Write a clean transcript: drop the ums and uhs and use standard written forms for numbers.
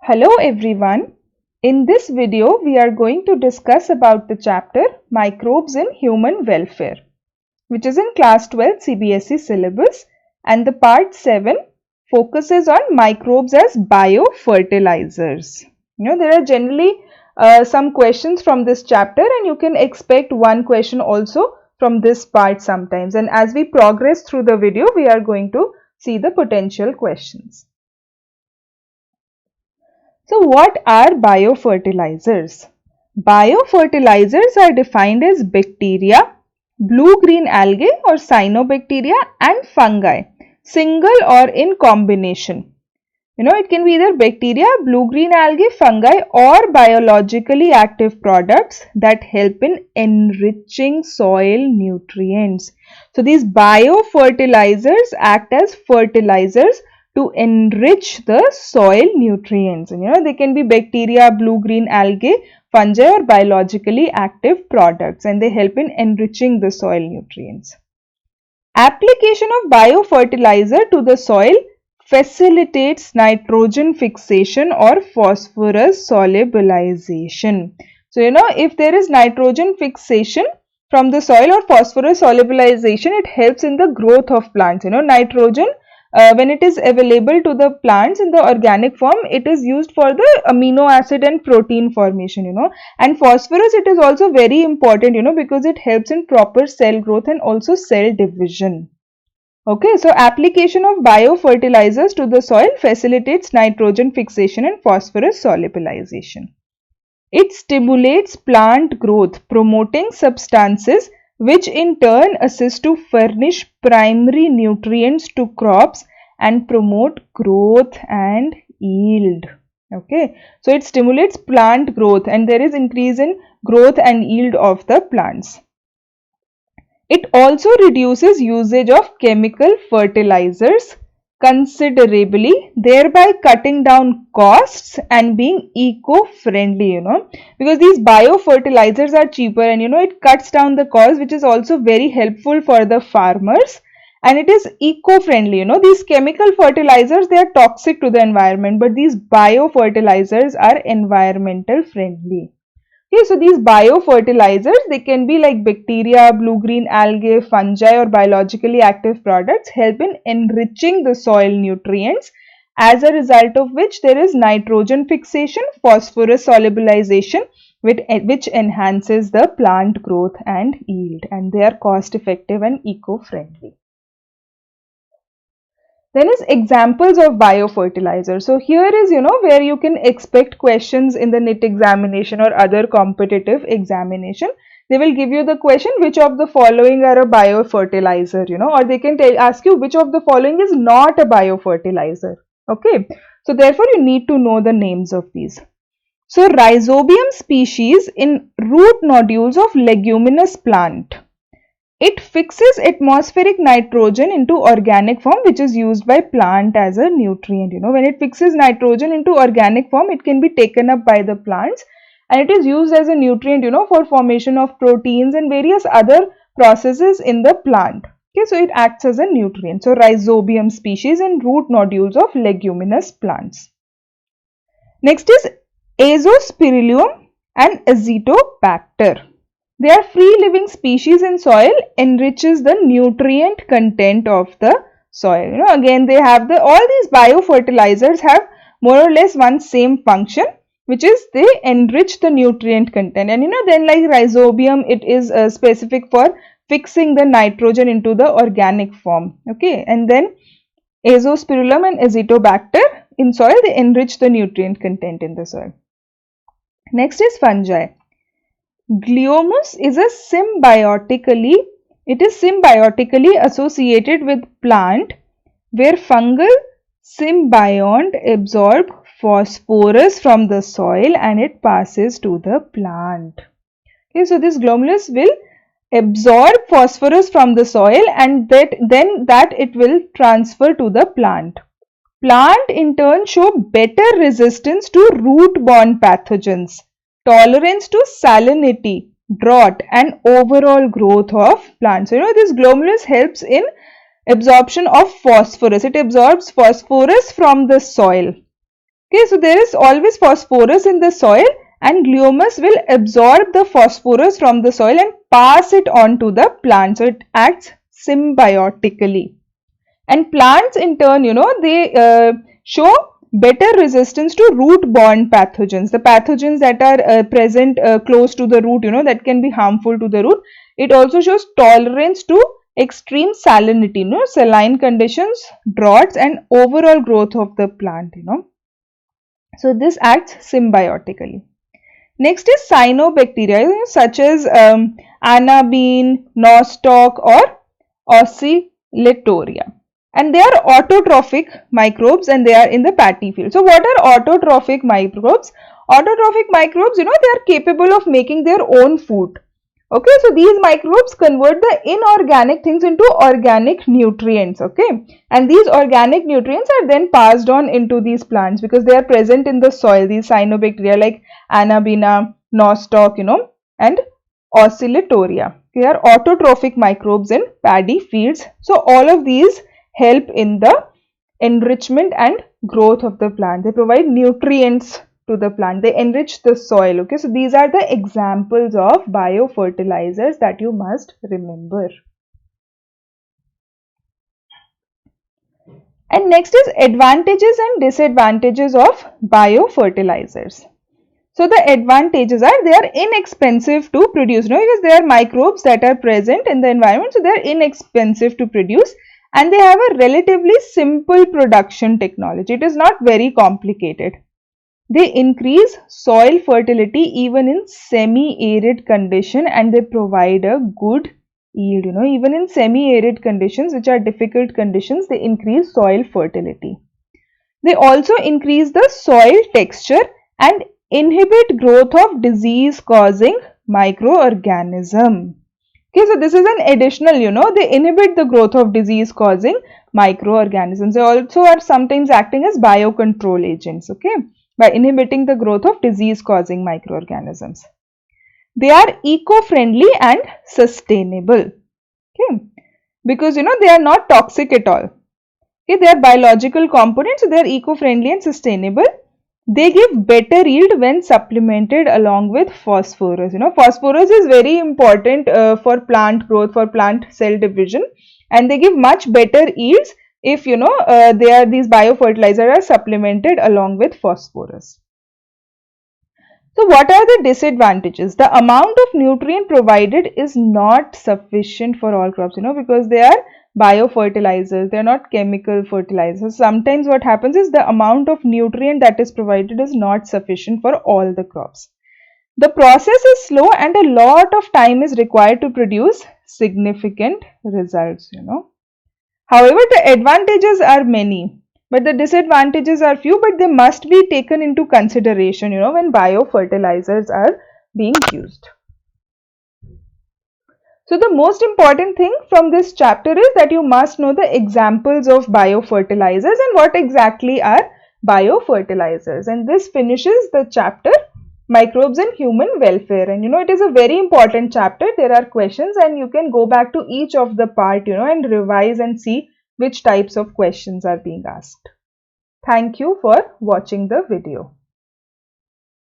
Hello everyone. In this video we are going to discuss about the chapter Microbes in Human Welfare, which is in class 12 CBSE syllabus, and the part 7 focuses on microbes as biofertilizers. There are generally some questions from this chapter, and you can expect one question also from this part sometimes, and as we progress through the video we are going to see the potential questions. So what are biofertilizers? Biofertilizers are defined as bacteria, blue-green algae or cyanobacteria and fungi, single or in combination. It can be either bacteria, blue-green algae, fungi or biologically active products that help in enriching soil nutrients. So these biofertilizers act as fertilizers to enrich the soil nutrients. They can be bacteria, blue-green algae, fungi or biologically active products, and they help in enriching the soil nutrients. Application of biofertilizer to the soil facilitates nitrogen fixation or phosphorus solubilization. So, if there is nitrogen fixation from the soil or phosphorus solubilization, it helps in the growth of plants. Nitrogen, when it is available to the plants in the organic form, it is used for the amino acid and protein formation, and phosphorus, it is also very important, because it helps in proper cell growth and also cell division. Okay, so application of biofertilizers to the soil facilitates nitrogen fixation and phosphorus solubilization. It stimulates plant growth, promoting substances which in turn assist to furnish primary nutrients to crops and promote growth and yield. Okay, so it stimulates plant growth and there is increase in growth and yield of the plants. It also reduces usage of chemical fertilizers considerably, thereby cutting down costs and being eco-friendly, because these biofertilizers are cheaper and it cuts down the cost, which is also very helpful for the farmers, and it is eco-friendly. These chemical fertilizers, they are toxic to the environment, but these biofertilizers are environmental friendly. Okay, so these biofertilizers, they can be like bacteria, blue-green algae, fungi or biologically active products, help in enriching the soil nutrients, as a result of which there is nitrogen fixation, phosphorus solubilization, which enhances the plant growth and yield, and they are cost effective and eco-friendly. Then is examples of biofertilizer. So here is, where you can expect questions in the NIT examination or other competitive examination. They will give you the question, which of the following are a biofertilizer, or they can ask you which of the following is not a biofertilizer. Okay, so therefore you need to know the names of these. So Rhizobium species in root nodules of leguminous plant. It fixes atmospheric nitrogen into organic form, which is used by plant as a nutrient. When it fixes nitrogen into organic form, it can be taken up by the plants and it is used as a nutrient, for formation of proteins and various other processes in the plant. Okay, so it acts as a nutrient. So Rhizobium species in root nodules of leguminous plants. Next is Azospirillum and Azotobacter. They are free-living species in soil, enriches the nutrient content of the soil. Again, they have all these biofertilizers have more or less one same function, which is they enrich the nutrient content. And then like Rhizobium, it is specific for fixing the nitrogen into the organic form. Okay, and then Azospirillum and Azotobacter in soil, they enrich the nutrient content in the soil. Next is fungi. Gliomus is symbiotically associated with plant where fungal symbiont absorb phosphorus from the soil and it passes to the plant. Okay, so this glomulus will absorb phosphorus from the soil and then it will transfer to the plant. Plant in turn show better resistance to root-borne pathogens, tolerance to salinity, drought and overall growth of plants. So, this glomulus helps in absorption of phosphorus. It absorbs phosphorus from the soil Okay, so there is always phosphorus in the soil, and gliomas will absorb the phosphorus from the soil and pass it on to the plant. So it acts symbiotically. And plants in turn, they show better resistance to root-borne pathogens. The pathogens that are present close to the root, that can be harmful to the root. It also shows tolerance to extreme salinity, saline conditions, droughts, and overall growth of the plant, So this acts symbiotically. Next is cyanobacteria, such as Anabine, Nostoc, or Oscillatoria. And they are autotrophic microbes, and they are in the paddy field. So what are autotrophic microbes? Autotrophic microbes, they are capable of making their own food. Okay, so these microbes convert the inorganic things into organic nutrients. Okay, and these organic nutrients are then passed on into these plants because they are present in the soil. These cyanobacteria like Anabina, Nostoc, and Oscillatoria. They are autotrophic microbes in paddy fields. So all of these help in the enrichment and growth of the plant. They provide nutrients to the plant. They enrich the soil. Okay, so these are the examples of biofertilizers that you must remember. And next is advantages and disadvantages of biofertilizers. So the advantages are they are inexpensive to produce, because they are microbes that are present in the environment, so they are inexpensive to produce, and they have a relatively simple production technology. It is not very complicated. They increase soil fertility even in semi-arid condition, and they provide a good yield. Even in semi-arid conditions, which are difficult conditions, they increase soil fertility. They also increase the soil texture and inhibit growth of disease causing microorganism. Okay, so this is an additional, they inhibit the growth of disease causing microorganisms. They also are sometimes acting as biocontrol agents, okay, by inhibiting the growth of disease causing microorganisms. They are eco-friendly and sustainable, okay, because they are not toxic at all. Okay, they are biological components, so they are eco-friendly and sustainable. They give better yield when supplemented along with phosphorus. Phosphorus is very important for plant growth, for plant cell division, and they give much better yields if these biofertilizers are supplemented along with phosphorus. So what are the disadvantages? The amount of nutrient provided is not sufficient for all crops, because they are biofertilizers, they are not chemical fertilizers. Sometimes what happens is the amount of nutrient that is provided is not sufficient for all the crops. The process is slow and a lot of time is required to produce significant results, However, the advantages are many, but the disadvantages are few, but they must be taken into consideration, when biofertilizers are being used. So the most important thing from this chapter is that you must know the examples of biofertilizers and what exactly are biofertilizers. And this finishes the chapter Microbes and Human Welfare. And it is a very important chapter. There are questions and you can go back to each of the part, and revise and see which types of questions are being asked. Thank you for watching the video.